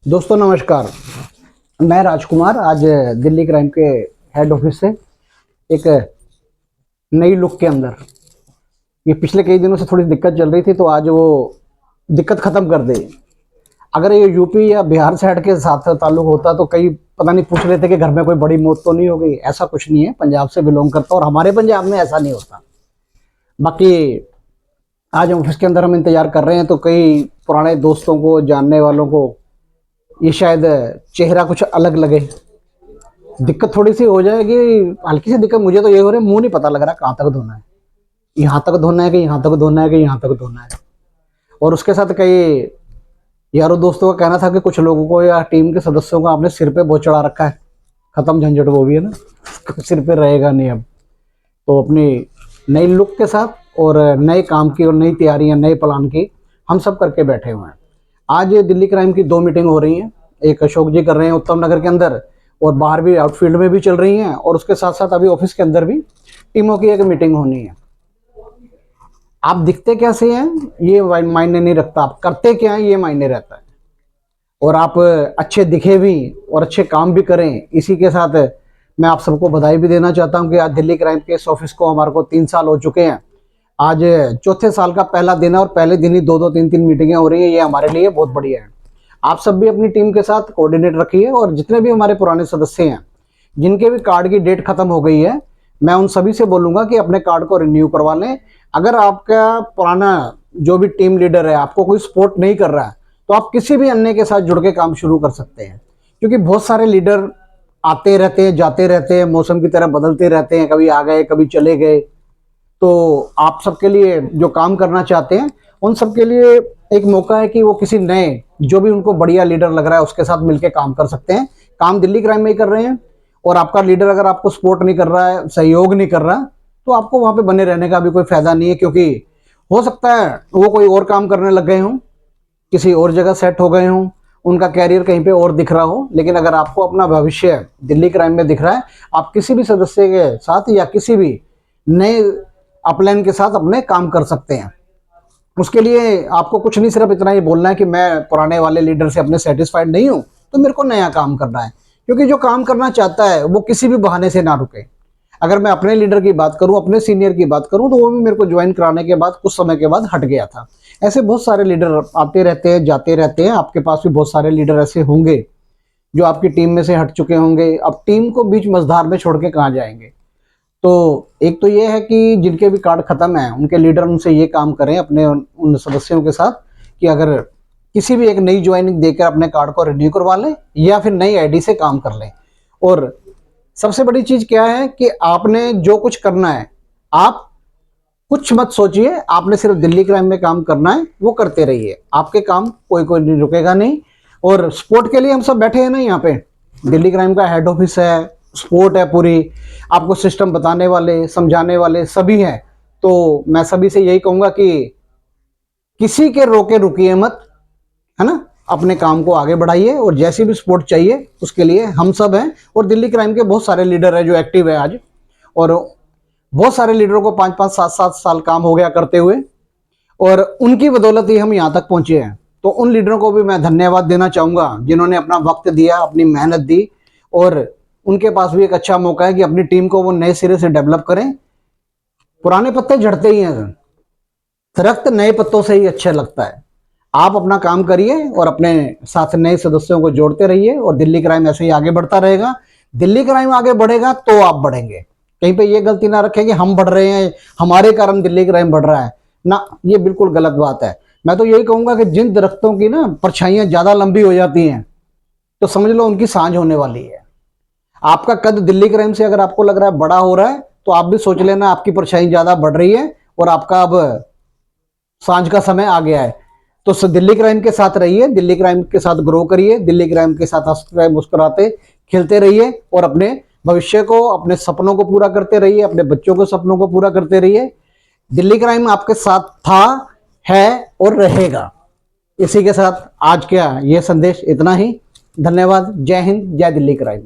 दोस्तों नमस्कार। मैं राजकुमार आज दिल्ली क्राइम के हेड ऑफिस से एक नई लुक के अंदर ये पिछले कई दिनों से थोड़ी दिक्कत चल रही थी, तो आज वो दिक्कत ख़त्म कर दी। अगर ये यूपी या बिहार साइड के साथ ताल्लुक होता तो कई पता नहीं पूछ रहे थे कि घर में कोई बड़ी मौत तो नहीं हो गई। ऐसा कुछ नहीं है, पंजाब से बिलोंग करता और हमारे पंजाब में ऐसा नहीं होता। बाकी आज ऑफिस के अंदर हम इंतज़ार कर रहे हैं, तो कई पुराने दोस्तों को, जानने वालों को ये शायद चेहरा कुछ अलग लगे, दिक्कत थोड़ी सी हो जाएगी, हल्की सी दिक्कत। मुझे तो ये हो रहा है, मुंह नहीं पता लग रहा कहाँ तक धोना है, यहाँ तक धोना है कि यहाँ तक धोना है कि यहाँ तक धोना है। और उसके साथ कई यारों दोस्तों का कहना था कि कुछ लोगों को या टीम के सदस्यों को आपने सिर पे बोझ चढ़ा रखा है। ख़त्म झंझट वो भी है ना, सिर पे रहेगा नहीं अब। तो अपनी नई लुक के साथ और नए काम की और नई तैयारियाँ, नए प्लान की हम सब करके बैठे हुए हैं। आज दिल्ली क्राइम की 2 मीटिंग हो रही हैं। एक अशोक जी कर रहे हैं उत्तम नगर के अंदर, और बाहर भी आउटफील्ड में भी चल रही हैं, और उसके साथ साथ अभी ऑफिस के अंदर भी टीमों की एक मीटिंग होनी है। आप दिखते कैसे हैं ये मायने नहीं रखता, आप करते क्या हैं ये मायने रहता है। और आप अच्छे दिखे भी और अच्छे काम भी करें। इसी के साथ मैं आप सबको बधाई भी देना चाहता हूं कि आज दिल्ली क्राइम के इस ऑफिस को हमारे को 3 साल हो चुके हैं। आज चौथे साल का पहला दिन है और पहले दिन ही 2-2, 3-3 मीटिंगें हो रही हैं। ये हमारे लिए बहुत बढ़िया है। आप सब भी अपनी टीम के साथ कोऑर्डिनेट रखिए, और जितने भी हमारे पुराने सदस्य हैं जिनके भी कार्ड की डेट खत्म हो गई है, मैं उन सभी से बोलूँगा कि अपने कार्ड को रिन्यू करवा लें। अगर आपका पुराना जो भी टीम लीडर है आपको कोई सपोर्ट नहीं कर रहा है, तो आप किसी भी अन्य के साथ जुड़ के काम शुरू कर सकते हैं। क्योंकि बहुत सारे लीडर आते रहते हैं, जाते रहते हैं, मौसम की तरह बदलते रहते हैं, कभी आ गए कभी चले गए। तो आप सबके लिए जो काम करना चाहते हैं उन सबके लिए एक मौका है कि वो किसी नए, जो भी उनको बढ़िया लीडर लग रहा है उसके साथ मिलकर काम कर सकते हैं। काम दिल्ली क्राइम में ही कर रहे हैं, और आपका लीडर अगर आपको सपोर्ट नहीं कर रहा है, सहयोग नहीं कर रहा, तो आपको वहाँ पे बने रहने का भी कोई फायदा नहीं है। क्योंकि हो सकता है वो कोई और काम करने लग गए हों, किसी और जगह सेट हो गए हों, उनका कैरियर कहीं पे और दिख रहा हो। लेकिन अगर आपको अपना भविष्य दिल्ली क्राइम में दिख रहा है, आप किसी भी सदस्य के साथ या किसी भी नए अपलाइन के साथ अपने काम कर सकते हैं। उसके लिए आपको कुछ नहीं, सिर्फ इतना ही बोलना है कि मैं पुराने वाले लीडर से अपने सेटिस्फाइड नहीं हूँ, तो मेरे को नया काम करना है। क्योंकि जो काम करना चाहता है वो किसी भी बहाने से ना रुके। अगर मैं अपने लीडर की बात करूं, अपने सीनियर की बात करूं, तो वो भी मेरे को ज्वाइन कराने के बाद कुछ समय के बाद हट गया था। ऐसे बहुत सारे लीडर आते रहते हैं, जाते रहते हैं। आपके पास भी बहुत सारे लीडर ऐसे होंगे जो आपकी टीम में से हट चुके होंगे। अब टीम को बीच मझधार में छोड़ के कहाँ जाएंगे। तो एक तो ये है कि जिनके भी कार्ड खत्म है उनके लीडर उनसे ये काम करें अपने उन सदस्यों के साथ कि अगर किसी भी एक नई ज्वाइनिंग देकर अपने कार्ड को रिन्यू करवा लें या फिर नई आईडी से काम कर लें। और सबसे बड़ी चीज क्या है कि आपने जो कुछ करना है, आप कुछ मत सोचिए, आपने सिर्फ दिल्ली क्राइम में काम करना है, वो करते रहिए। आपके काम कोई नहीं रुकेगा नहीं। और सपोर्ट के लिए हम सब बैठे हैं ना यहाँ पे। दिल्ली क्राइम का हेड ऑफिस है, सपोर्ट है पूरी, आपको सिस्टम बताने वाले, समझाने वाले सभी हैं। तो मैं सभी से यही कहूँगा कि किसी के रोके रुकिए मत, है ना। अपने काम को आगे बढ़ाइए, और जैसी भी सपोर्ट चाहिए उसके लिए हम सब हैं। और दिल्ली क्राइम के बहुत सारे लीडर हैं जो एक्टिव है आज, और बहुत सारे लीडरों को 5-5, 7-7 साल काम हो गया करते हुए, और उनकी बदौलत ही हम यहाँ तक पहुँचे हैं। तो उन लीडरों को भी मैं धन्यवाद देना चाहूँगा जिन्होंने अपना वक्त दिया, अपनी मेहनत दी, और उनके पास भी एक अच्छा मौका है कि अपनी टीम को वो नए सिरे से डेवलप करें। पुराने पत्ते झड़ते ही हैं, दरख्त नए पत्तों से ही अच्छा लगता है। आप अपना काम करिए और अपने साथ नए सदस्यों को जोड़ते रहिए, और दिल्ली क्राइम ऐसे ही आगे बढ़ता रहेगा। दिल्ली क्राइम आगे बढ़ेगा तो आप बढ़ेंगे। कहीं पे ये गलती ना रखें कि हम बढ़ रहे हैं, हमारे कारण दिल्ली क्राइम बढ़ रहा है ना, ये बिल्कुल गलत बात है। मैं तो यही कहूंगा कि जिन दरख्तों की ना परछाइयां ज्यादा लंबी हो जाती हैं, तो समझ लो उनकी सांझ होने वाली है। आपका कद दिल्ली क्राइम से अगर आपको लग रहा है बड़ा हो रहा है, तो आप भी सोच लेना आपकी परछाई ज्यादा बढ़ रही है और आपका अब सांझ का समय आ गया है। तो दिल्ली क्राइम के साथ रहिए, दिल्ली क्राइम के साथ ग्रो करिए, दिल्ली क्राइम के साथ हंसते मुस्कुराते खेलते रहिए, और अपने भविष्य को, अपने सपनों को पूरा करते रहिए, अपने बच्चों के सपनों को पूरा करते रहिए। दिल्ली क्राइम आपके साथ था, है और रहेगा। इसी के साथ आज का ये संदेश इतना ही। धन्यवाद। जय हिंद, जय दिल्ली क्राइम।